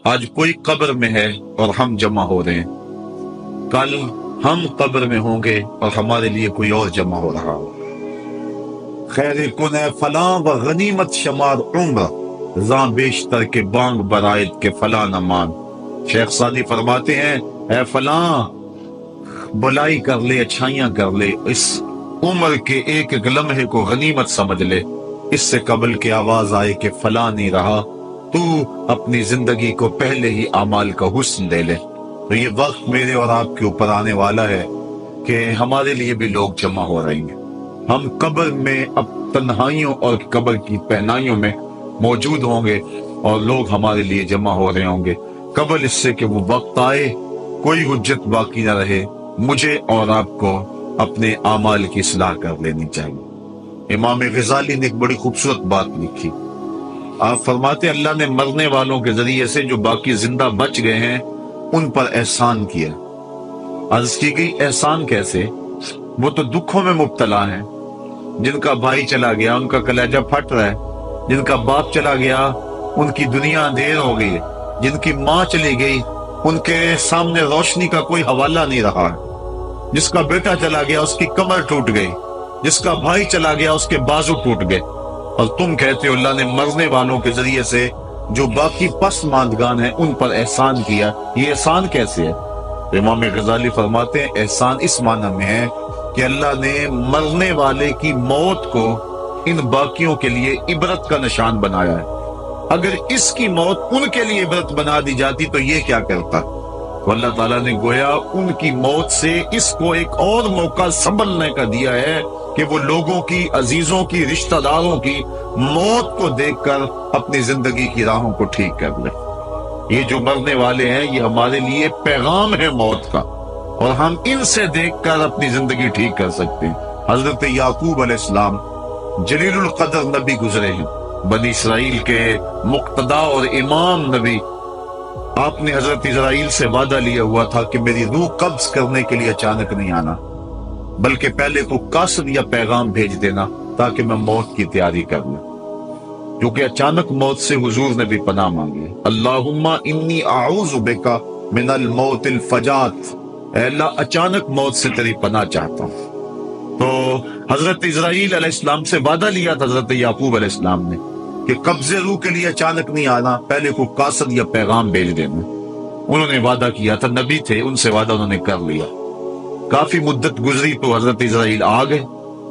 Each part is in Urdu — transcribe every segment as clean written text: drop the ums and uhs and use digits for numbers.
آج کوئی قبر میں ہے اور ہم جمع ہو رہے ہیں، کل ہم قبر میں ہوں گے اور ہمارے لیے کوئی اور جمع ہو رہا ہو۔ خیر کن ہے فلاں و غنیمت شمار عمر، زاں بیشتر کے بانگ برائد کے فلاں نہ مان۔ شیخ سعدی فرماتے ہیں اے فلاں، بلائی کر لے، اچھائیاں کر لے، اس عمر کے ایک ایک لمحے کو غنیمت سمجھ لے، اس سے قبل کہ آواز آئے کہ فلاں نہیں رہا، تو اپنی زندگی کو پہلے ہی اعمال کا حسن دے لے۔ تو یہ وقت میرے اور آپ کے اوپر آنے والا ہے کہ ہمارے لیے بھی لوگ جمع ہو رہے ہیں۔ ہم قبر میں اب تنہائیوں اور قبر کی پہنائیوں میں موجود ہوں گے اور لوگ ہمارے لیے جمع ہو رہے ہوں گے، قبل اس سے کہ وہ وقت آئے کوئی حجت باقی نہ رہے۔ مجھے اور آپ کو اپنے اعمال کی اصلاح کر لینی چاہیے۔ امام غزالی نے ایک بڑی خوبصورت بات لکھی، آپ فرماتے اللہ نے مرنے والوں کے ذریعے سے جو باقی زندہ بچ گئے ہیں ان پر احسان کیا۔ عرض کی گئی احسان کیسے؟ وہ تو دکھوں میں مبتلا ہیں، جن کا بھائی چلا گیا ان کا کلیجہ پھٹ رہا ہے، جن کا باپ چلا گیا ان کی دنیا اندھیر ہو گئی ہے، جن کی ماں چلی گئی ان کے سامنے روشنی کا کوئی حوالہ نہیں رہا ہے، جس کا بیٹا چلا گیا اس کی کمر ٹوٹ گئی، جس کا بھائی چلا گیا اس کے بازو ٹوٹ گئے، اور تم کہتے ہو اللہ نے مرنے والوں کے ذریعے سے جو باقی پس ماندگان ہیں ان پر احسان کیا۔ یہ احسان کیسے ہے؟ امام غزالی فرماتے ہیں احسان اس معنی میں ہے کہ اللہ نے مرنے والے کی موت کو ان باقیوں کے لیے عبرت کا نشان بنایا ہے۔ اگر اس کی موت ان کے لیے عبرت بنا دی جاتی تو یہ کیا کرتا؟ تو اللہ تعالیٰ نے گویا ان کی موت سے اس کو ایک اور موقع سنبھلنے کا دیا ہے کہ وہ لوگوں کی، عزیزوں کی، رشتہ داروں کی موت کو دیکھ کر اپنی زندگی کی راہوں کو ٹھیک کر لے۔ یہ جو مرنے والے ہیں یہ ہمارے لیے پیغام ہے موت کا، اور ہم ان سے دیکھ کر اپنی زندگی ٹھیک کر سکتے ہیں۔ حضرت یعقوب علیہ السلام جلیل القدر نبی گزرے ہیں، بنی اسرائیل کے مقتدا اور امام نبی۔ آپ نے حضرت اسرائیل سے وعدہ لیا ہوا تھا کہ میری روح قبض کرنے کے لیے اچانک نہیں آنا، بلکہ پہلے کو قاصد یا پیغام بھیج دینا تاکہ میں موت کی تیاری کر لوں، کیونکہ اچانک موت سے حضور نے بھی پناہ مانگی۔ اللہم انی اعوذ بک من الموت الفجات، اے اللہ اچانک موت سے تیری پناہ چاہتا ہوں۔ تو حضرت اسرائیل علیہ السلام سے وعدہ لیا تھا حضرت یعقوب علیہ السلام نے کہ قبض روح کے لیے اچانک نہیں آنا، پہلے کو قاصد یا پیغام بھیج دینا۔ انہوں نے وعدہ کیا تھا، نبی تھے، ان سے وعدہ انہوں نے کر لیا۔ کافی مدت گزری تو حضرت اسرائیل آ گئے،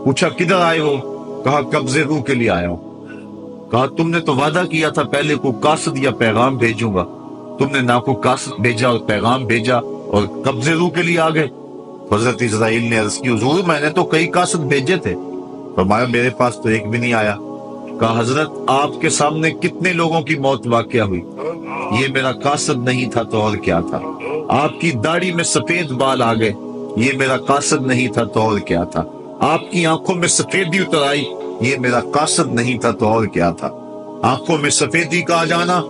پوچھا کدھر آئے ہو؟ کہا قبض روح کے لیے آیا ہوں۔ کہا تم نے تو وعدہ کیا تھا پہلے کو قاصد یا پیغام بھیجوں گا، تم نے نہ کو قاصد بھیجا اور پیغام بھیجا اور قبض روح کے لیے آ گئے۔ حضرت اسرائیل نے عرض کی حضور میں نے تو کئی قاصد بھیجے تھے، فرمایا میرے پاس تو ایک بھی نہیں آیا۔ کہا حضرت آپ کے سامنے کتنے لوگوں کی موت واقع ہوئی، یہ میرا قاصد نہیں تھا تو اور کیا تھا۔ آپ کی داڑھی میں سفید بال آ گئے، یہ میرا قاصد نہیں تھا تو اور کیا تھا۔ آپ کی آنکھوں میں سفیدی اتر آئی، یہ میرا قاصد نہیں تھا تو اور کیا تھا۔ آنکھوں میں سفیدی کا آ جانا،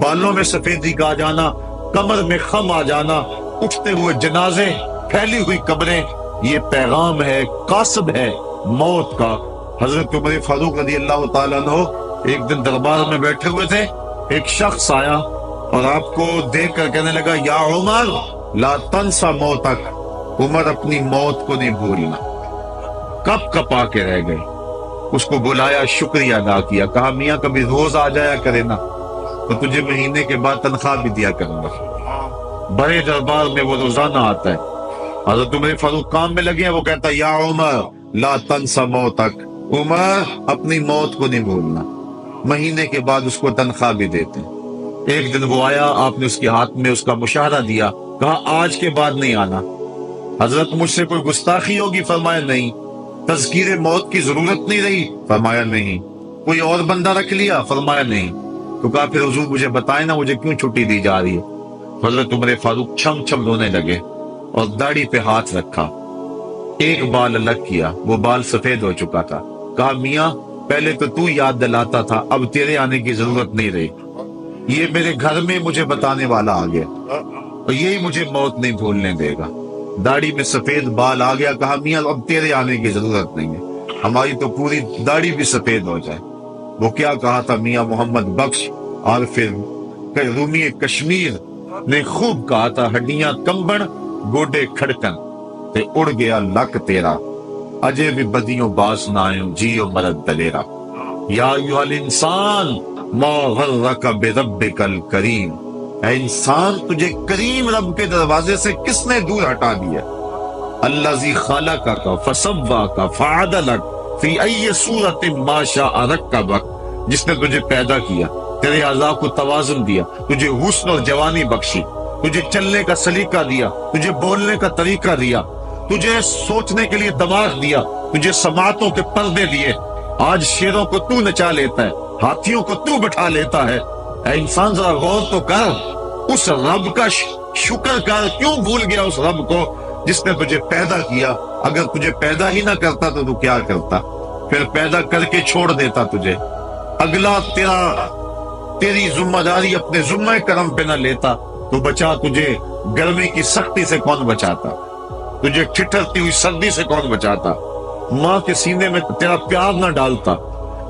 بالوں میں سفیدی کا آ جانا، کمر میں خم آ جانا، اٹھتے ہوئے جنازے، پھیلی ہوئی قبریں، یہ پیغام ہے، قاصد ہے موت کا۔ حضرت عمر فاروق رضی اللہ تعالیٰ عنہ ایک دن دربار میں بیٹھے ہوئے تھے، ایک شخص آیا اور آپ کو دیکھ کر کہنے لگا یا عمر لا تنسا موتک، عمر اپنی موت کو نہیں بھولنا۔ کپ کپا کے رہ گئے، اس کو بلایا، شکریہ ادا کیا، کہا میاں کبھی روز آ جایا کرے نا تو تجھے مہینے کے بعد تنخواہ بھی دیا کروں گا۔ بڑے دربار میں وہ روزانہ آتا ہے۔ حضرت عمر فاروق کام میں لگے ہیں، وہ کہتا یا عمر لا تنسا موتک، عمر اپنی موت کو نہیں بھولنا۔ مہینے کے بعد اس کو تنخواہ بھی دیتے ہیں۔ ایک دن وہ آیا، آپ نے اس کے ہاتھ میں اس کا مشاہرہ دیا، کہا آج کے بعد نہیں آنا۔ حضرت مجھ سے کوئی گستاخی ہوگی؟ فرمایا نہیں۔ تذکیر موت کی ضرورت نہیں رہی؟ فرمایا نہیں۔ کوئی اور بندہ رکھ لیا؟ فرمایا نہیں۔ تو کہا پھر حضور مجھے بتائیں نا مجھے کیوں چھٹی دی جا رہی ہے؟ حضرت عمر فاروق چھم چھم رونے لگے اور داڑھی پہ ہاتھ رکھا، ایک بال الگ کیا، وہ بال سفید ہو چکا تھا۔ کہا میاں پہلے تو یاد دلاتا تھا، اب تیرے آنے کی ضرورت نہیں رہی، یہ میرے گھر میں مجھے بتانے والا آ گیا اور یہی مجھے موت نہیں بھولنے دے گا۔ داڑھی میں سفید بال آ گیا، کہا میاں اب تیرے آنے کی ضرورت نہیں ہے، ہماری تو پوری داڑھی بھی سفید ہو جائے۔ وہ کیا کہا تھا میاں محمد بخش، اور پھر کہ رومی کشمیر نے خوب کہا تھا ہڈیاں کمبن گوڈے کھڑکن تے اڑ گیا لک تیرا اجے بھی بدیوں باز نہ آئیں جیو مرد دلیرا یا ایھا الانسان ما غرک بربک الکریم اے انسان تجھے کریم رب کے دروازے سے کس نے دور ہٹا دیا الذی خلقک فسواک فعدلک فی ای صورت ما شاء رکبک جس نے تجھے پیدا کیا تیرے اعضاء کو توازن دیا تجھے حسن اور جوانی بخشی تجھے چلنے کا سلیقہ دیا تجھے بولنے کا طریقہ دیا تجھے سوچنے کے لیے دماغ دیا تجھے سماعتوں کے پردے دیے آج شیروں کو تو نچا لیتا ہے ہاتھیوں کو تو بٹھا لیتا ہے اے انسان ذرا غور تو کر اس رب کا شکر کر کیوں بھول گیا اس رب کو جس نے تجھے پیدا کیا اگر تجھے پیدا ہی نہ کرتا تو کیا کرتا پھر پیدا کر کے چھوڑ دیتا تجھے اگلا تیری ذمہ داری اپنے ذمہ کرم پہ نہ لیتا تو بچا تجھے گرمی کی سختی سے کون بچاتا تجھے ٹھٹھرتی ہوئی سردی سے کون بچاتا ماں کے سینے میں تیرا پیار نہ ڈالتا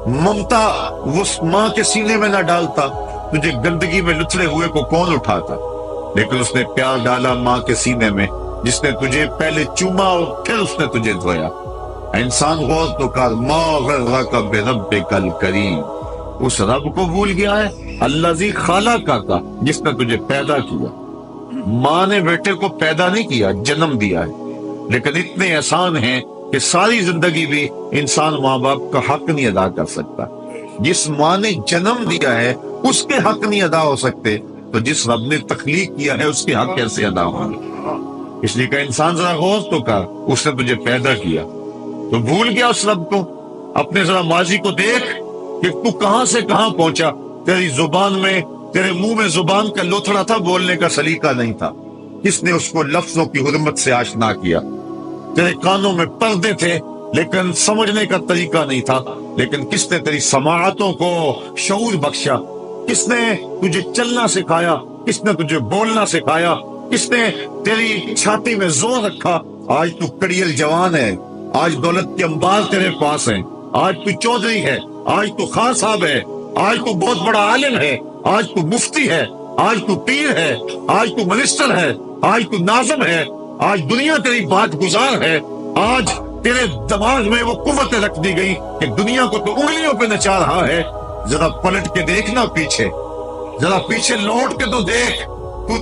ممتا وہ ماں کے سینے میں نہ ڈالتا تجھے گندگی میں لتڑے ہوئے کو کون اٹھاتا لیکن اس نے پیار ڈالا ماں کے سینے میں جس نے تجھے پہلے چوما اور پھر اس نے تجھے دھویا انسان غور تو کر ما غرک بربک الکریم اس رب کو بھول گیا ہے الذی خلقک جس نے تجھے پیدا کیا ماں نے بیٹے کو پیدا نہیں کیا جنم دیا ہے لیکن اتنے احسان ہیں کہ ساری زندگی بھی انسان ماں باپ کا حق نہیں ادا کر سکتا جس ماں نے جنم دیا ہے اس کے حق نہیں ادا ہو سکتے تو جس رب نے تخلیق کیا ہے اس کے حق کیسے ادا ہوں گے اس لیے کہ انسان ذرا غور تو کر اس نے تجھے پیدا کیا تو بھول گیا اس رب کو اپنے ذرا ماضی کو دیکھ کہ تو کہاں سے کہاں پہنچا تیری زبان میں تیرے منہ میں زبان کا لوتھڑا تھا بولنے کا سلیقہ نہیں تھا کس نے اس کو لفظوں کی حرمت سے آشنا کیا تیرے کانوں میں پردے تھے لیکن سمجھنے کا طریقہ نہیں تھا لیکن کس نے تیری سماعتوں کو شعور بخشا کس نے تجھے چلنا سکھایا کس نے تجھے بولنا سکھایا کس نے تیری چھاتی میں زور رکھا آج تو کڑیل جوان ہے آج دولت کے انبار تیرے پاس ہیں آج تو چودھری ہے آج تو خان صاحب ہے آج تو بہت بڑا عالم ہے آج تو مفتی ہے آج تو پیر ہے آج تو منسٹر ہے آج تو ناظم ہے آج دنیا تیری بات گزار ہے آج تیرے دماغ میں وہ قوت رکھ دی گئی کہ دنیا کو تو انگلیوں پہ نچا رہا ہے ذرا پلٹ کے دیکھنا پیچھے ذرا پیچھے لوٹ کے تو دیکھ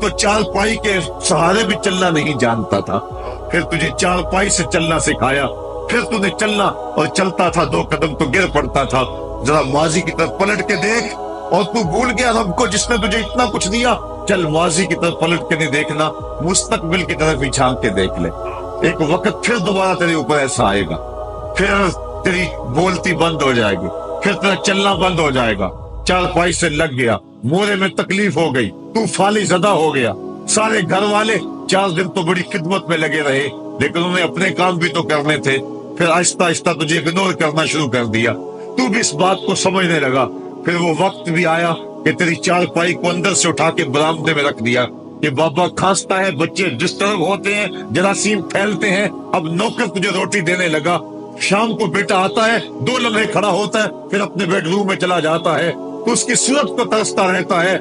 تو چال پائی کے سہارے بھی چلنا نہیں جانتا تھا پھر تجھے چال پائی سے چلنا سکھایا پھر تو نے چلنا اور چلتا تھا 2 قدم تو گر پڑتا تھا ذرا ماضی کی طرف پلٹ کے دیکھ اور تو بھول گیا رب کو جس نے تجھے اتنا کچھ دیا چل ماضی کی طرف پلٹ کے نہیں دیکھنا مستقبل کی طرف ہی جھانک کے دیکھ لے ایک وقت پھر دوبارہ تیرے اوپر ایسا آئے گا پھر تیری بولتی بند ہو جائے گی پھر تیرا چلنا بند ہو جائے گا چال پائی سے لگ گیا مورے میں تکلیف ہو گئی تو فالی زدہ ہو گیا سارے گھر والے 4 دن تو بڑی خدمت میں لگے رہے لیکن انہیں اپنے کام بھی تو کرنے تھے پھر آہستہ آہستہ تجھے اگنور کرنا شروع کر دیا تو بھی اس بات کو سمجھنے لگا پھر وہ وقت بھی آیا کہ تیری چال پائی کو اندر سے اٹھا کے برآمدے میں رکھ دیا کہ بابا کھانستا ہے بچے ڈسٹرب ہوتے ہیں جراثیم پھیلتے ہیں اب نوکر تجھے روٹی دینے لگا شام کو بیٹا آتا ہے 2 لمحے کھڑا ہوتا ہے پھر اپنے بیڈ روم میں چلا جاتا ہے تو اس کی صورت کو ترستا رہتا ہے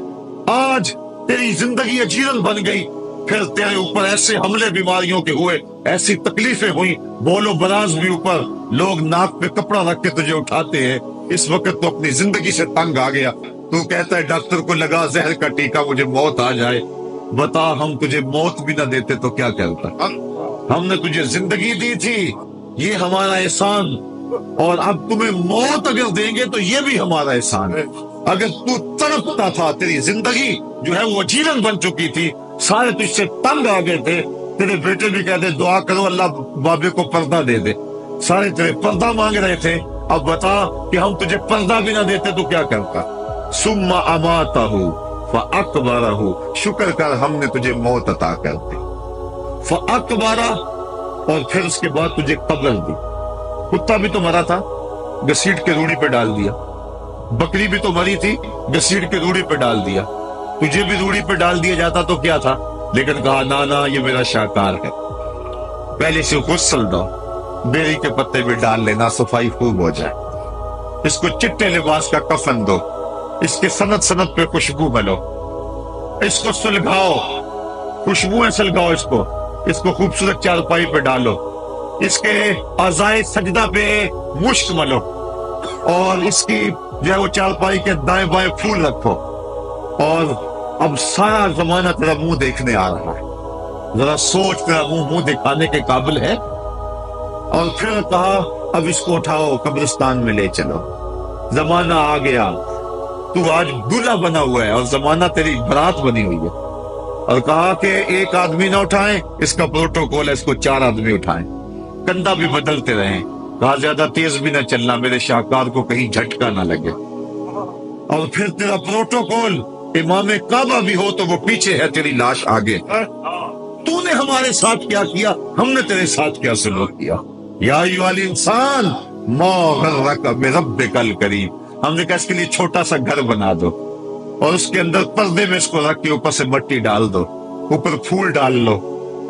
آج تیری زندگی اجیرن بن گئی پھر تیرے اوپر ایسے حملے بیماریوں کے ہوئے ایسی تکلیفیں ہوئی بول و براز بھی اوپر لوگ ناک پہ کپڑا رکھ کے تجھے اٹھاتے ہیں اس وقت تو اپنی زندگی سے تنگ آ گیا تو کہتا ہے ڈاکٹر کو لگا زہر کا ٹیکا مجھے موت آ جائے بتا ہم تجھے موت بھی نہ دیتے تو کیا کرتا ہم نے تجھے زندگی دی تھی یہ ہمارا احسان اور اب تمہیں موت اگر دیں گے تو یہ بھی ہمارا احسان ہے اگر تو تڑپتا تھا تیری زندگی جو ہے وہ اجیرن بن چکی تھی سارے تجھ سے تنگ آ گئے تھے تیرے بیٹے بھی کہتے دعا کرو اللہ بابے کو پردہ دے دے سارے تیرے پردہ مانگ رہے تھے اب بتا کہ ہم تجھے پردہ بھی نہ دیتے تو کیا کرتا ثم اماتہ فاقبرہ شکر کر ہم نے تجھے موت عطا کر دی فاقبرہ اور پھر اس کے بعد تجھے قبر دی کتا بھی تو مرا تھا گھسیٹ کے روڑی پہ ڈال دیا بکری بھی تو مری تھی گھسیٹ کے روڑی پہ ڈال دیا تجھے بھی روڑی پہ ڈال دیا جاتا تو کیا تھا لیکن کہا نا یہ میرا شاہکار ہے پہلے سے غسل دو بیری کے پتے بھی ڈال لینا صفائی خوب ہو جائے اس کو چٹے لباس کا کفن دو اس کے سند پہ خوشبو ملو اس کو سلگاؤ، خوشبوئیں سلگاؤ، اس کو خوبصورت چارپائی پہ ڈالو، اس کے اعضائے سجدہ پہ مشک ملو، اور اس کی جو ہے وہ چارپائی کے دائیں بائیں پھول رکھو، اور اب سارا زمانہ تیرا منہ دیکھنے آ رہا ہے، ذرا سوچ تیرا منہ دکھانے کے قابل ہے؟ اور پھر کہا اب اس کو اٹھاؤ قبرستان میں لے چلو، زمانہ آ گیا، تو آج دلہا بنا ہوا ہے اور زمانہ تیری برات بنی ہوئی ہے، اور کہا کہ ایک آدمی نہ اٹھائیں، اس کا پروٹوکول ہے، اس کو 4 آدمی اٹھائیں، کندھا بھی بدلتے رہیں، کہا زیادہ تیز بھی نہ چلنا، میرے شاہکار کو کہیں جھٹکا نہ لگے، اور پھر تیرا پروٹوکول امام کعبہ بھی ہو تو وہ پیچھے ہے، تیری لاش آگے، تو نے ہمارے ساتھ کیا کیا، ہم نے تیرے ساتھ کیا سلوک کیا، یا ایھا الانسان ما غرک بربک الکریم، ہم نے کہا اس کے لیے چھوٹا سا گھر بنا دو، اور اس کے اندر پردے میں اس کو رکھ کے اوپر سے مٹی ڈال دو، اوپر پھول ڈال لو،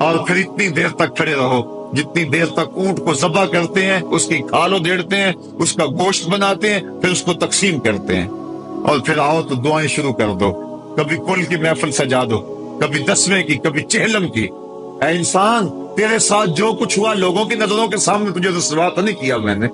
اور پھر اتنی دیر تک کھڑے رہو جتنی دیر تک اونٹ کو ذبح کرتے ہیں، اس کی کھال ادھیڑتے ہیں، اس کا گوشت بناتے ہیں، پھر اس کو تقسیم کرتے ہیں، اور پھر آؤ تو دعائیں شروع کر دو، کبھی کل کی محفل سجا دو، کبھی 10ویں کی، کبھی چہلم کی۔ اے انسان، تیرے ساتھ جو کچھ ہوا لوگوں کی نظروں کے سامنے تجھے رسوا تو نہیں کیا میں نے؟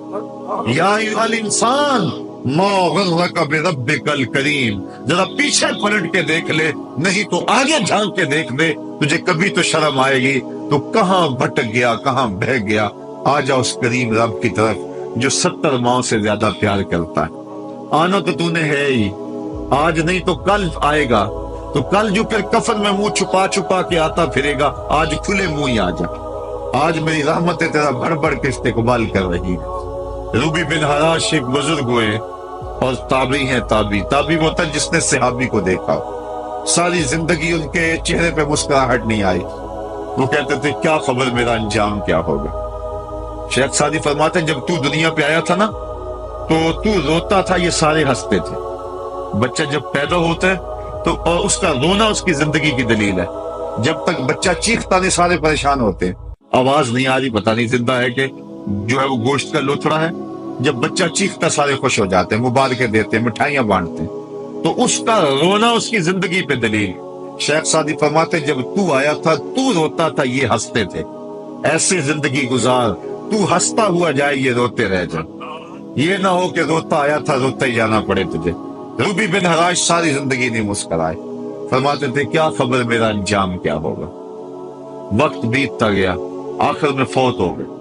یا ایھا الانسان ما غرک بربک الکریم، ذرا پیچھے پلٹ کے دیکھ لے، نہیں تو آگے جھانک کے دیکھ لے، تجھے کبھی تو شرم آئے گی، تو کہاں بھٹک گیا، کہاں بہ گیا۔ آ جا اس کریم رب کی طرف جو 70 ماؤں سے زیادہ پیار کرتا ہے۔ آنا تو نے ہے ہی، آج نہیں تو کل آئے گا، تو کل جو پھر کفن میں منہ چھپا چھپا کے آتا پھرے گا، آج کھلے منہ ہی آ جا۔ آج میری رحمتیں تیرا بڑھ بڑھ کے استقبال کر رہی ہے۔ روبی بن حراش ایک بزرگ ہوئے اور تابعی ہیں، تابعی وہ تھا جس نے صحابی کو دیکھا، ساری زندگی ان کے چہرے پہ مسکراہٹ نہیں آئی، وہ کہتے تھے کیا خبر میرا انجام کیا ہوگا۔ شیخ سعدی فرماتے ہیں جب تو دنیا پہ آیا تھا نا تو روتا تھا، یہ سارے ہنستے تھے۔ بچہ جب پیدا ہوتا ہے تو اور اس کا رونا اس کی زندگی کی دلیل ہے، جب تک بچہ چیختا نہیں سارے پریشان ہوتے ہیں، آواز نہیں آ رہی، پتہ نہیں زندہ ہے کہ جو ہے وہ گوشت کا لوتھڑا ہے، جب بچہ چیختا سارے خوش ہو جاتے ہیں، مبارکیں دیتے ہیں، مٹھائیاں بانٹتے ہیں، تو اس کا رونا اس کی زندگی پہ دلیل۔ شیخ سعدی فرماتے جب تو آیا تھا تو روتا تھا، یہ ہنستے تھے، ایسے زندگی گزار تو ہنستا ہوا جائے، یہ روتے رہ جائے، یہ نہ ہو کہ روتا آیا تھا روتا ہی جانا پڑے تجھے۔ روبی بن حراش ساری زندگی نہیں مسکرائے، فرماتے تھے کیا خبر میرا انجام کیا ہوگا۔ وقت بیتتا گیا، آخر میں فوت ہو گئے۔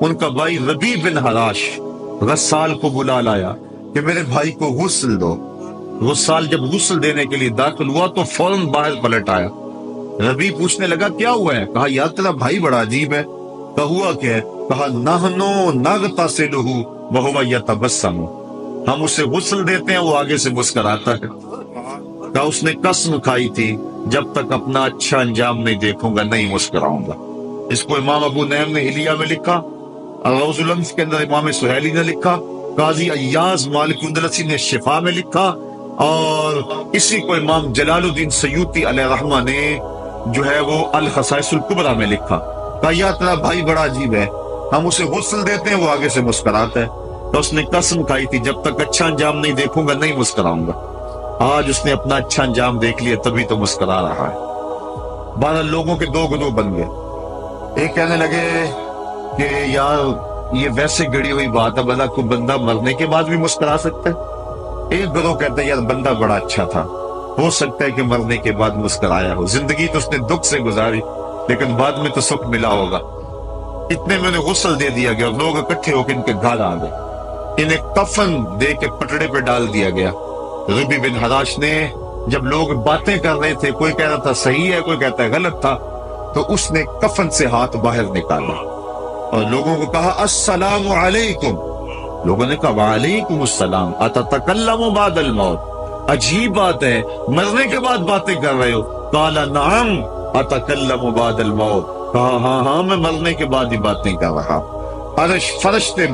ان کا بھائی ربیع بن حراش غسال کو بلا لایا کہ میرے بھائی کو غسل دو۔ غسال جب غسل دینے کے لیے داخل ہوا تو فوراً باہر پلٹ آیا۔ ربیع پوچھنے لگا کیا ہوا ہے؟ کہا یار تیرا بھائی بڑا عجیب ہے۔ کہا ہوا کیا ہے؟ کہا نحنو نغتسلہ وہو یتبسم، ہم اسے غسل دیتے ہیں وہ آگے سے مسکراتا ہے۔ کہا اس نے قسم کھائی تھی جب تک اپنا اچھا انجام نہیں دیکھوں گا نہیں مسکراؤں گا۔ اس کو امام ابو نعیم نے حلیہ میں لکھا، روض الانف کے اندر امام سہیلی نے لکھا، قاضی ایاز مالک اندلسی نے شفا میں لکھا، اور اسی کو امام جلال الدین سیوطی علیہ رحمہ نے جو ہے وہ الخصائص الکبریٰ میں لکھا۔ کہا یا تیرا بھائی بڑا عجیب ہے، ہم اسے غسل دیتے ہیں وہ آگے سے مسکراتا ہے، تو اس نے قسم کھائی تھی جب تک اچھا انجام نہیں دیکھوں گا نہیں مسکراؤں گا۔ آج اس نے اپنا اچھا انجام دیکھ لیا تبھی تو مسکرا رہا ہے۔ 12 لوگوں کے 2 گروہ بن گئے، ایک کہنے لگے کہ یار یہ ویسے گڑی ہوئی بات ہے، بھلا کوئی بندہ مرنے کے بعد بھی مسکرا سکتا ہے۔ ایک گروہ کہتا ہے یار بندہ بڑا اچھا تھا، ہو سکتا ہے کہ مرنے کے بعد مسکرایا ہو، زندگی تو اس نے دکھ سے گزاری لیکن بعد میں تو سکھ ملا ہوگا۔ اتنے میں انہیں غسل دے دیا گیا، لوگ اکٹھے ہو کے ان کے گھر آ گئے، انہیں کفن دے کے پٹڑے پہ ڈال دیا گیا۔ ربیع بن حراش نے جب لوگ باتیں کر رہے تھے، کوئی کہہ رہا تھا صحیح ہے کوئی کہتا ہے غلط تھا، تو اس نے کفن سے ہاتھ باہر نکالا اور لوگوں کو کہا السلام علیکم۔ لوگوں نے کہا وعلیکم السلام، اتتکلم بعد الموت، عجیب بات ہے مرنے کے بعد باتیں کر رہے ہو۔ قال نعم اتکلم بعد الموت، کہا ہاں میں مرنے کے بعد ہی باتیں کر رہا۔ عرش فرش تے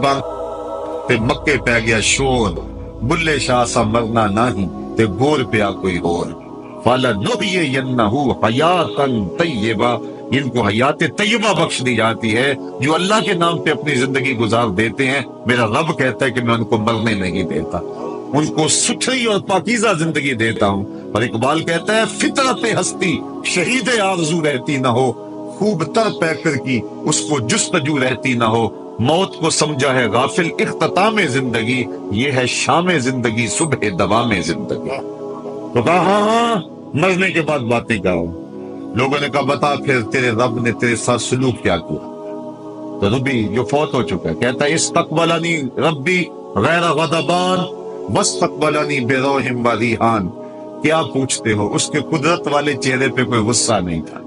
تے مکے پہ گیا شور، بلے شاہ سا مرنا نہیں تے گور پیا کوئی اور۔ فَلَنُحْيِيَنَّهُ حَيَاتًا طَيِّبَةً، ان کو حیات طیبہ بخش دی جاتی ہے جو اللہ کے نام پہ اپنی زندگی گزار دیتے ہیں۔ میرا رب کہتا ہے کہ میں ان کو مرنے نہیں دیتا۔ ان کو ستھری اور پاکیزہ زندگی دیتا ہوں۔ اور اقبال کہتا ہے فطرت ہستی شہید آرزو رہتی نہ ہو، خوب تر پیکر کی اس کو جستجو رہتی نہ ہو، موت کو سمجھا ہے غافل اختتام زندگی، یہ ہے شام زندگی صبح دوام زندگی۔ تو کہا ہاں ہاں مرنے کے بعد باتیں کرو۔ لوگوں نے کہا بتا پھر تیرے رب نے تیرے ساتھ سلوک کیا کیا؟ تو ربی جو فوت ہو چکا ہے کہتا ہے استقبلنی ربی غیر غضبان واستقبلنی بروح و ریحان۔ کیا پوچھتے ہو، اس کے قدرت والے چہرے پہ کوئی غصہ نہیں تھا،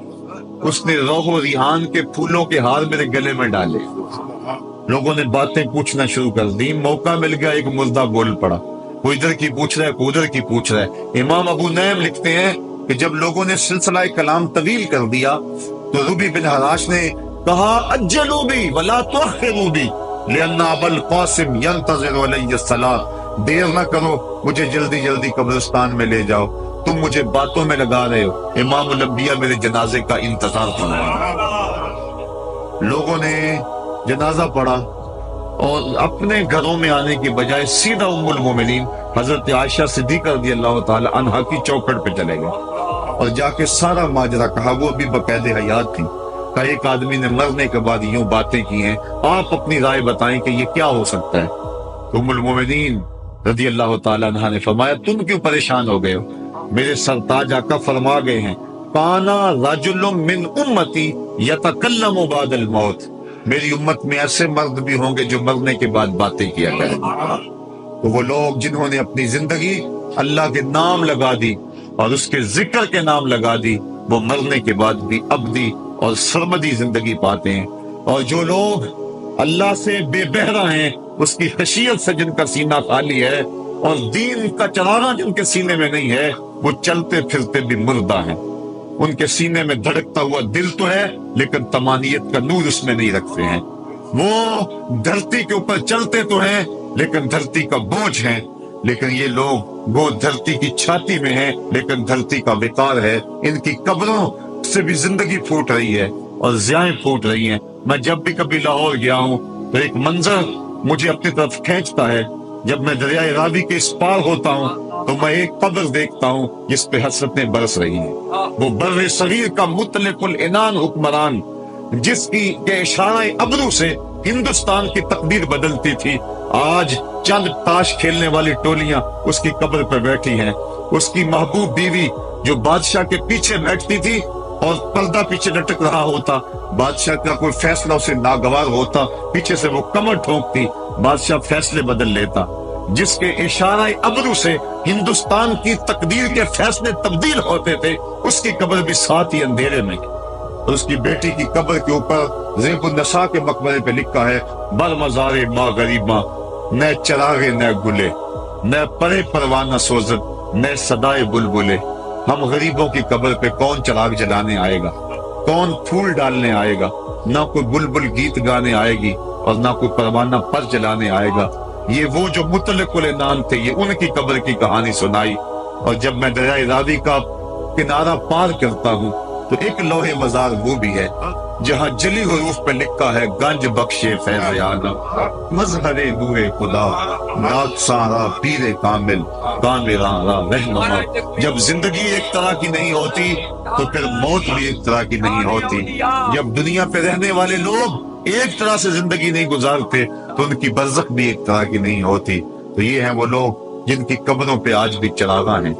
اس نے روح و ریحان کے پھولوں کے ہار میرے گلے میں ڈالے۔ لوگوں نے باتیں پوچھنا شروع کر دی، موقع مل گیا ایک مردہ بول پڑا، کوئی ادھر کی پوچھ رہا ہے کوئی ادھر کی پوچھ رہا ہے۔ امام ابو نعیم لکھتے ہیں کہ جب لوگوں نے سلسلہ کلام طویل کر دیا تو ربی بن حراش نے کہا اجلوا بی ولا تؤخروا بی لأن ابا القاسم ينتظر علی الصلاۃ، دیر نہ کرو مجھے جلدی جلدی قبرستان میں لے جاؤ، تم مجھے باتوں میں لگا رہے ہو، امام الانبیاء میرے جنازے کا انتظار کر رہے ہیں۔ لوگوں نے جنازہ پڑھا اور اپنے گھروں میں آنے کی بجائے سیدھا ام المومنین حضرت عائشہ صدیقہ رضی اللہ تعالی عنہا کی چوکھٹ پہ چلے گئے اور جا کے سارا ماجرا کہا۔ وہ بھی باقاعد حیات تھی، کہ ایک آدمی نے مرنے کے بعد یوں باتیں کی ہیں، آپ اپنی رائے بتائیں کہ یہ کیا ہو سکتا ہے۔ تو ام المومنین رضی اللہ تعالی عنہا نے فرمایا تم کیوں پریشان ہو گئے ہو، میرے سرتاج آقا فرما گئے ہیں کانا رجل من امتی یتکلم بعد الموت، میری امت میں ایسے مرد بھی ہوں گے جو مرنے کے بعد باتیں کیا کریں گے۔ تو وہ لوگ جنہوں نے اپنی زندگی اللہ کے نام لگا دی اور اس کے ذکر کے نام لگا دی، وہ مرنے کے بعد بھی ابدی اور سرمدی زندگی پاتے ہیں۔ اور جو لوگ اللہ سے بے بہرہ ہیں، اس کی خشیت سے جن کا سینہ خالی ہے اور دین کا چراغاں جن کے سینے میں نہیں ہے، وہ چلتے پھرتے بھی مردہ ہیں۔ ان کے سینے میں دھڑکتا ہوا دل تو ہے لیکن تمانیت کا نور اس میں نہیں رکھتے ہیں۔ وہ دھرتی کے اوپر چلتے تو ہیں لیکن دھرتی کا بوجھ ہیں، لیکن یہ لوگ وہ دھرتی کی چھاتی میں ہیں لیکن دھرتی کا وقار ہے۔ ان کی قبروں سے بھی زندگی پھوٹ رہی ہے اور ضیائیں پھوٹ رہی ہیں۔ میں جب بھی کبھی لاہور گیا ہوں تو ایک منظر مجھے اپنی طرف کھینچتا ہے، جب میں دریائے راوی کے اس پار ہوتا ہوں تو میں ایک قبر دیکھتا ہوں جس پہ حسرتیں برس رہی ہیں۔ وہ بر صغیر کا مطلق العنان حکمران جس کی کے اشارہ ابرو سے ہندوستان کی تقدیر بدلتی تھی، آج چند تاش کھیلنے والی ٹولیاں اس کی قبر پر بیٹھی ہیں۔ اس کی محبوب بیوی جو بادشاہ کے پیچھے بیٹھتی تھی اور پردہ پیچھے لٹک رہا ہوتا، بادشاہ کا کوئی فیصلہ اسے ناگوار ہوتا، پیچھے سے وہ کمر ٹھونکتی، بادشاہ فیصلے بدل لیتا۔ جس کے اشارہ ابرو سے ہندوستان کی تقدیر کے فیصلے تبدیل ہوتے تھے، اس کی قبر بھی ساتھ ہی اندھیرے میں۔ اور اس کی بیٹی کی قبر کے اوپر زیب النساء کے مقبرے پہ لکھا ہے بر مزار ما غریباں، نہ چراغے نہ گلے، نہ پرے پروانہ سوزت، نہ صدائے بلبلے۔ ہم غریبوں کی قبر پہ کون چراغ جلانے آئے گا، کون پھول ڈالنے آئے گا، نہ کوئی بلبل گیت گانے آئے گی اور نہ کوئی پروانہ پر جلانے آئے گا۔ یہ وہ جو مطلق العنان تھے، یہ ان کی قبر کی کہانی سنائی۔ اور جب میں دریائے راوی کا کنارہ پار کرتا ہوں تو ایک لوح مزار وہ بھی ہے جہاں جلی حروف پہ لکھا ہے گنج بخشے فیض عالم، مظہر نور خدا، نات سارا پیر کامل، کامراں را رہنما۔ جب زندگی ایک طرح کی نہیں ہوتی تو پھر موت بھی ایک طرح کی نہیں ہوتی۔ جب دنیا پہ رہنے والے لوگ ایک طرح سے زندگی نہیں گزارتے تو ان کی برزخ بھی ایک طرح کی نہیں ہوتی۔ تو یہ ہیں وہ لوگ جن کی قبروں پہ آج بھی چراغاں ہیں،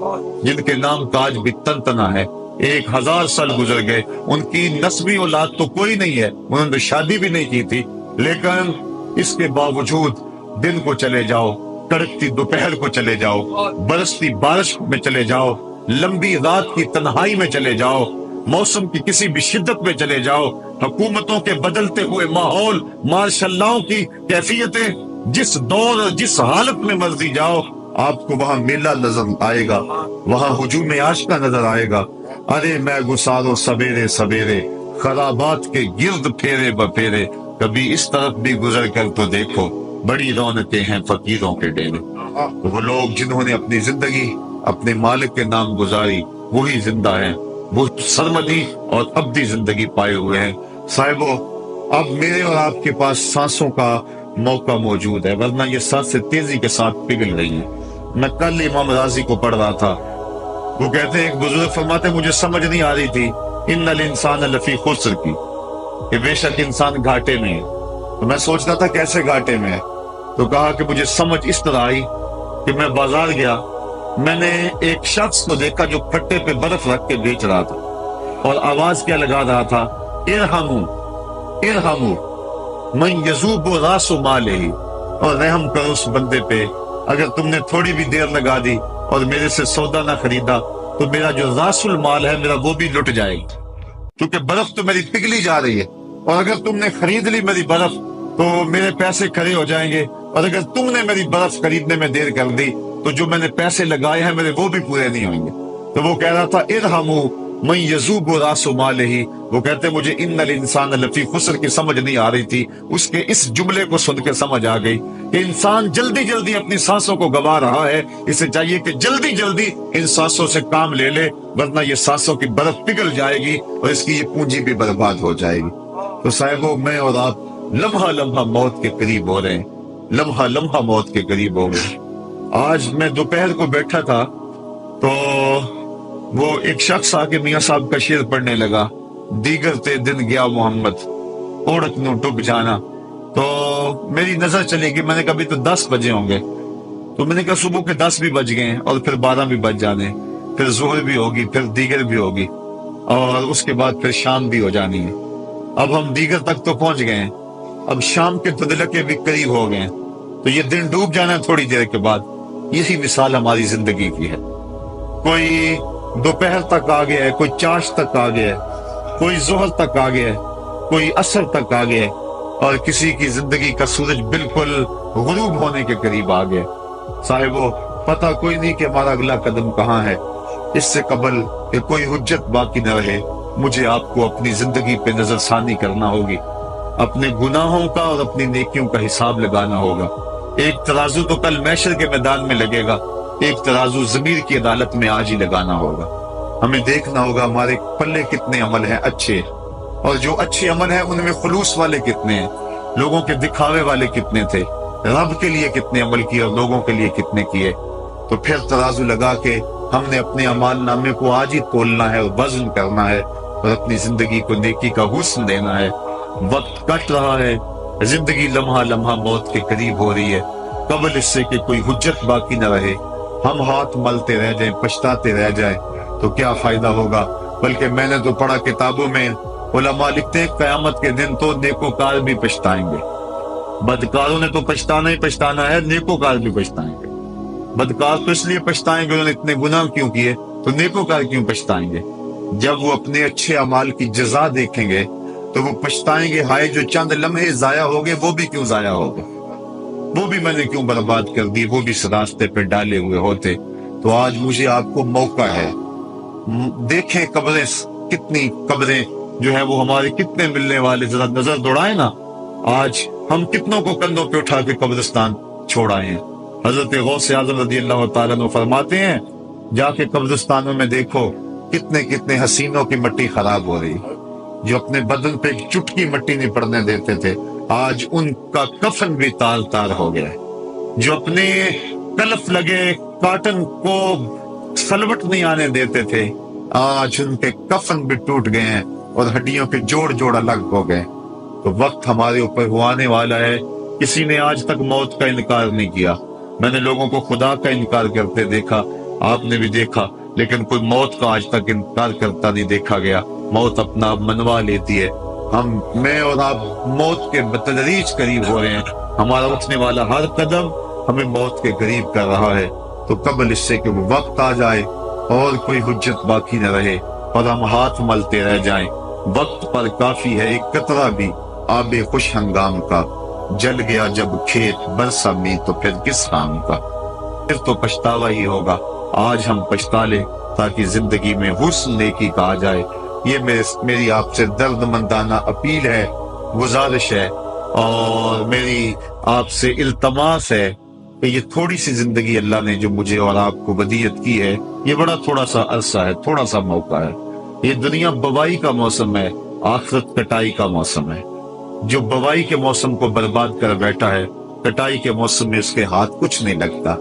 جن کے نام کا آج بھی تنتنا ہے۔ 1000 سال گزر گئے، ان کی نسبی اولاد تو کوئی نہیں ہے، انہوں نے شادی بھی نہیں کی تھی، لیکن اس کے باوجود دن کو چلے جاؤ، کڑکتی دوپہر کو چلے جاؤ، برستی بارش میں چلے جاؤ، لمبی رات کی تنہائی میں چلے جاؤ، موسم کی کسی بھی شدت میں چلے جاؤ، حکومتوں کے بدلتے ہوئے ماحول، مارشل لاؤ کی کیفیتیں، جس دور اور جس حالت میں مرضی جاؤ، آپ کو وہاں میلہ نظر آئے گا، وہاں ہجوم عاشقہ نظر آئے گا۔ ارے میں گسارو سویرے سویرے، خرابات کے گرد پھیرے بپھیرے، کبھی اس طرف بھی گزر کر تو دیکھو، بڑی رونقیں ہیں فقیروں کے ڈیرے۔ وہ لوگ جنہوں نے اپنی زندگی اپنے مالک کے نام گزاری، وہی زندہ ہیں، وہ سرمدی اور ابدی زندگی پائے ہوئے ہیں۔ صاحبو، اب میرے اور آپ کے پاس سانسوں کا موقع موجود ہے، ورنہ یہ سانسیں تیزی کے ساتھ پگھل رہی ہیں۔ میں کل امام رازی کو پڑھ رہا تھا، وہ کہتے ہیں ایک بزرگ فرماتے مجھے سمجھ نہیں آ رہی تھی ان الانسان لفی خسر کی، کہ بے شک انسان گھاٹے میں ہے، تو میں سوچ رہا تھا کیسے گھاٹے میں ہے، تو کہا کہ مجھے سمجھ اس طرح آئی کہ میں بازار گیا، میں نے ایک شخص کو دیکھا جو پھٹے پہ برف رکھ کے بیچ رہا تھا، اور آواز کیا لگا رہا تھا، ارحمو ارحمو من یذوب راس مالہ، اور رحم کرو اس بندے پہ، اگر تم نے تھوڑی بھی دیر لگا دی اور میرے سے سودا نہ خریدا تو میرا جو راس المال ہے میرا وہ بھی لٹ جائے گا، کیونکہ برف تو میری پگھلی جا رہی ہے، اور اگر تم نے خرید لی میری برف تو میرے پیسے کھڑے ہو جائیں گے، اور اگر تم نے میری برف خریدنے میں دیر کر دی تو جو میں نے پیسے لگائے ہیں میرے وہ بھی پورے نہیں ہوئیں گے۔ تو وہ کہہ رہا تھا ارحمو من یذوب راس مالہ، وہ کہتے مجھے ان الانسان لفی خسر کی سمجھ نہیں آ رہی تھی، اس کے اس جملے کو سن کے سمجھ آ گئی کہ انسان جلدی جلدی اپنی سانسوں کو گوا رہا ہے، اسے چاہیے کہ جلدی جلدی ان سانسوں سے کام لے لے، ورنہ یہ سانسوں کی برف پگھل جائے گی اور اس کی یہ پونجی بھی برباد ہو جائے گی۔ تو صاحبو، میں اور آپ لمحہ لمحہ موت کے قریب ہو رہے ہیں، لمحہ لمحہ موت کے قریب ہو گئے۔ آج میں دوپہر کو بیٹھا تھا تو وہ ایک شخص آ کے میاں صاحب کا شعر پڑھنے لگا، دیگر تے دن گیا محمد اوڑک نو ٹک جانا، تو میری نظر چلے گی، میں نے کہا ابھی تو 10 بجے ہوں گے، تو میں نے کہا صبح کے 10 بھی بج گئے اور پھر 12 بھی بج جانے، پھر ظہر بھی ہوگی، پھر دیگر بھی ہوگی، اور اس کے بعد پھر شام بھی ہو جانی ہے۔ اب ہم دیگر تک تو پہنچ گئے ہیں، اب شام کے تدلکے بھی قریب ہو گئے ہیں، تو یہ دن ڈوب جانا ہے تھوڑی دیر کے بعد۔ یہی مثال ہماری زندگی کی ہے، کوئی دوپہر تک آ گیا ہے، کوئی چاش تک آ گیا ہے، کوئی ظہر تک آ گیا ہے، کوئی عصر تک آ گیا ہے، اور کسی کی زندگی کا سورج بالکل غروب ہونے کے قریب آ گیا۔ صاحبو، پتہ کوئی نہیں کہ ہمارا اگلا قدم کہاں ہے، اس سے قبل کہ کوئی حجت باقی نہ رہے مجھے آپ کو اپنی زندگی پہ نظر ثانی کرنا ہوگی، اپنے گناہوں کا اور اپنی نیکیوں کا حساب لگانا ہوگا۔ ایک ترازو تو کل محشر کے میدان میں لگے گا، ایک ترازو ضمیر کی عدالت میں آج ہی لگانا ہوگا۔ ہمیں دیکھنا ہوگا ہمارے پلے کتنے عمل ہیں اچھے، اور جو اچھے عمل ہیں ان میں خلوص والے کتنے ہیں، لوگوں کے دکھاوے والے کتنے تھے، رب کے لیے کتنے عمل کیے اور لوگوں کے لیے کتنے کیے۔ تو پھر ترازو لگا کے ہم نے اپنے اعمال نامے کو آج ہی تولنا ہے اور وزن کرنا ہے، اور اپنی زندگی کو نیکی کا حسن دینا ہے۔ وقت کٹ رہا ہے، زندگی لمحہ لمحہ موت کے قریب ہو رہی ہے، قبل اس سے کہ کوئی حجت باقی نہ رہے ہم ہاتھ ملتے رہ جائیں، پچھتاتے رہ جائیں تو کیا فائدہ ہوگا۔ بلکہ میں نے تو پڑھا کتابوں میں، علماء لکھتے ہیں قیامت کے دن تو نیکوکار بھی پچھتائیں گے، بدکاروں نے تو پچھتانا ہی پچھتانا ہے، نیکوکار بھی پچھتائیں گے۔ بدکار تو اس لیے پچھتائیں گے انہوں نے اتنے گناہ کیوں کیے، تو نیکوکار کیوں پچھتائیں گے؟ جب وہ اپنے اچھے اعمال کی جزا دیکھیں گے تو وہ پچھتائیں گے، ہائے جو چند لمحے ضائع ہو گئے وہ بھی کیوں ضائع ہو گئے، وہ بھی میں نے کیوں برباد کر دی، وہ بھی اس راستے پہ ڈالے ہوئے ہوتے۔ تو آج مجھے آپ کو موقع ہے، دیکھیں قبریں، کتنی قبریں جو ہے وہ ہمارے کتنے ملنے والے، ذرا نظر دوڑائیں نا، آج ہم کتنوں کو کندھوں پہ اٹھا کے قبرستان چھوڑ آئے ہیں۔ حضرت غوث اعظم رضی اللہ تعالیٰ عنہ فرماتے ہیں جا کے قبرستانوں میں دیکھو کتنے کتنے حسینوں کی مٹی خراب ہو رہی، جو اپنے بدن پہ ایک چٹکی مٹی نہیں پڑنے دیتے تھے، آج ان کا کفن بھی تار تار ہو گیا ہے۔ جو اپنے کلف لگے کاٹن کو سلوٹ نہیں آنے دیتے تھے، آج ان کے کفن بھی ٹوٹ گئے ہیں اور ہڈیوں کے جوڑ جوڑ الگ ہو گئے۔ تو وقت ہمارے اوپر آنے والا ہے، کسی نے آج تک موت کا انکار نہیں کیا۔ میں نے لوگوں کو خدا کا انکار کرتے دیکھا، آپ نے بھی دیکھا، لیکن کوئی موت کا آج تک انکار کرتا نہیں دیکھا گیا۔ موت اپنا آپ منوا لیتی ہے، میں اور آپ موت کے بتدریج قریب ہو رہے ہیں، ہمارا اٹھنے والا ہر قدم ہمیں موت کے قریب کر رہا ہے۔ تو قبل اس سے کہ وہ وقت آ جائے اور کوئی حجت باقی نہ رہے اور ہم ہاتھ ملتے رہ جائیں، وقت پر کافی ہے ایک قطرہ بھی آب خوش ہنگام کا، جل گیا جب کھیت برسا می تو پھر کس کام کا، پھر تو پچھتاوا ہی ہوگا۔ آج ہم پچھتا لیں تاکہ زندگی میں حسن نیکی کا آ جائے۔ یہ میری آپ سے درد مندانہ اپیل ہے، گزارش ہے، اور میری آپ سے التماس ہے کہ یہ تھوڑی سی زندگی اللہ نے جو مجھے اور آپ کو ودیعت کی ہے، یہ بڑا تھوڑا سا عرصہ ہے، تھوڑا سا موقع ہے۔ یہ دنیا بوائی کا موسم ہے، آخرت کٹائی کا موسم ہے۔ جو بوائی کے موسم کو برباد کر بیٹھا ہے، کٹائی کے موسم میں اس کے ہاتھ کچھ نہیں لگتا۔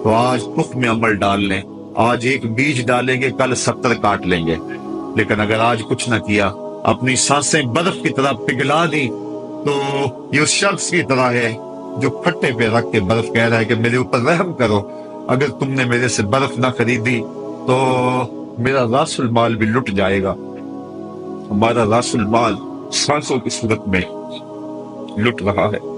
تو آج تخم عمل ڈال لیں، آج ایک بیج ڈالیں گے، کل 70 کاٹ لیں گے۔ لیکن اگر آج کچھ نہ کیا، اپنی سانسیں برف کی طرح پگھلا دی، تو یہ اس شخص کی طرح ہے جو پھٹے پہ رکھ کے برف کہہ رہا ہے کہ میرے اوپر رحم کرو، اگر تم نے میرے سے برف نہ خریدی تو میرا راس المال بھی لٹ جائے گا۔ ہمارا راس المال سانسوں کی صورت میں لٹ رہا ہے۔